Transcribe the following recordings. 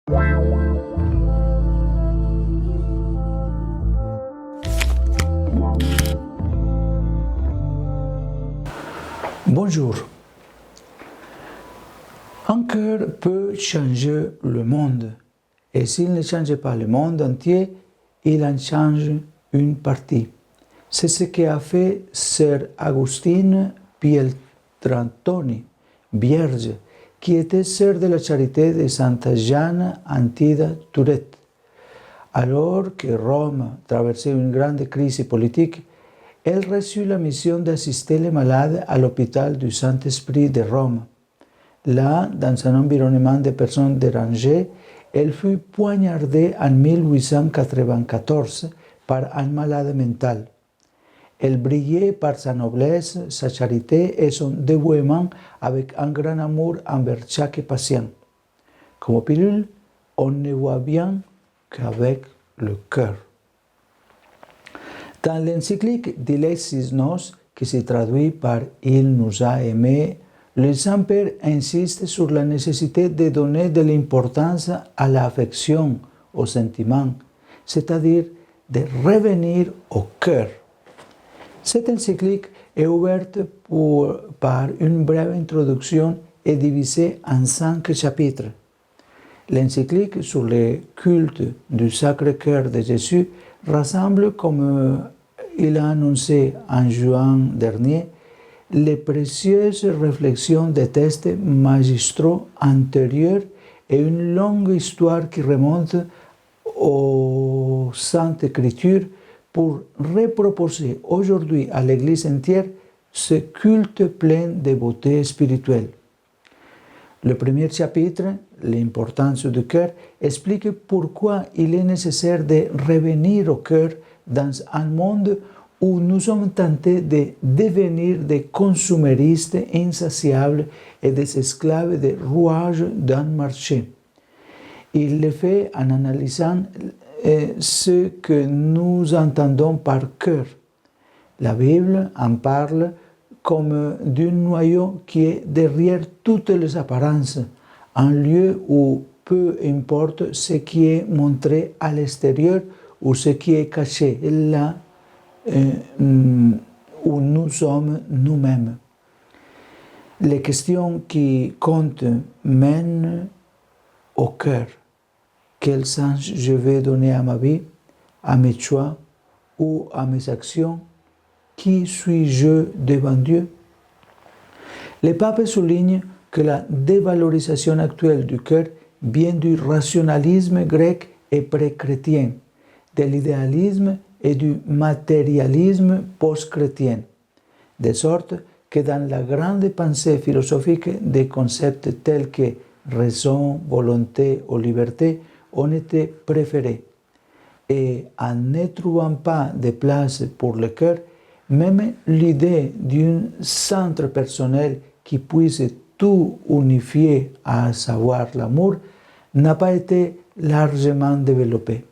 Bonjour. Un cœur peut changer le monde, et s'il ne change pas le monde entier, il en change une partie. C'est ce qu'a fait Sœur Agustine Pietrantoni, vierge, qui était sœur de la charité de Santa Gianna Antida Turret. Alors que Rome traversait une grande crise politique, elle reçut la mission d'assister les malades à l'hôpital du Saint-Esprit de Rome. Là, dans un environnement de personnes dérangées, elle fut poignardée en 1894 par un malade mental. Elle brillait par sa noblesse, sa charité et son dévouement avec un grand amour envers chaque patient. Comme pilule, on ne voit bien qu'avec le cœur. Dans l'encyclique Dilectis Nos, qui se traduit par « Il nous a aimés », le Saint-Père insiste sur la nécessité de donner de l'importance à l'affection, au sentiment, c'est-à-dire de revenir au cœur. Cette encyclique est ouverte par une brève introduction et divisée en 5 chapitres. L'encyclique sur le culte du Sacré-Cœur de Jésus rassemble, comme il a annoncé en juin dernier, les précieuses réflexions des textes magistraux antérieurs et une longue histoire qui remonte aux Saintes Écritures pour reproposer aujourd'hui à l'Église entière ce culte plein de beauté spirituelle. Le premier chapitre, l'importance du cœur, explique pourquoi il est nécessaire de revenir au cœur dans un monde où nous sommes tentés de devenir des consuméristes insatiables et des esclaves des rouages d'un marché. Il le fait en analysant ce que nous entendons par cœur. La Bible en parle comme d'un noyau qui est derrière toutes les apparences, un lieu où peu importe ce qui est montré à l'extérieur ou ce qui est caché, là où nous sommes nous-mêmes. Les questions qui comptent mènent au cœur. Quel sens je vais donner à ma vie, à mes choix ou à mes actions? Qui suis-je devant Dieu? Le pape souligne que la dévalorisation actuelle du cœur vient du rationalisme grec et pré-chrétien, de l'idéalisme et du matérialisme post-chrétien, de sorte que dans la grande pensée philosophique des concepts tels que raison, volonté ou liberté ont été préférés. Et en ne trouvant pas de place pour le cœur, même l'idée d'un centre personnel qui puisse tout unifier, à savoir l'amour, n'a pas été largement développée.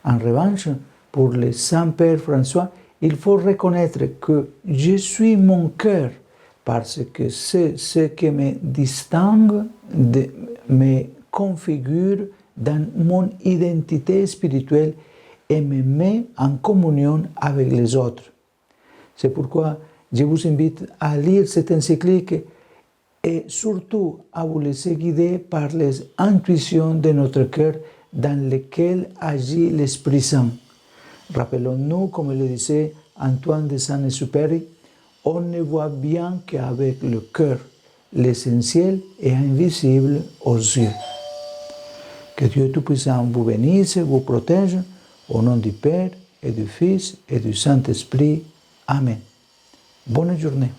En revanche, pour le Saint-Père François, il faut reconnaître que je suis mon cœur parce que c'est ce qui me distingue, me configure dans mon identité spirituelle et me met en communion avec les autres. C'est pourquoi je vous invite à lire cette encyclique et surtout à vous laisser guider par les intuitions de notre cœur dans lesquelles agit l'Esprit Saint. Rappelons-nous, comme le disait Antoine de Saint-Exupéry, on ne voit bien qu'avec le cœur, l'essentiel est invisible aux yeux. Que Dieu Tout-Puissant vous bénisse, vous protège, au nom du Père et du Fils et du Saint-Esprit. Amen. Bonne journée.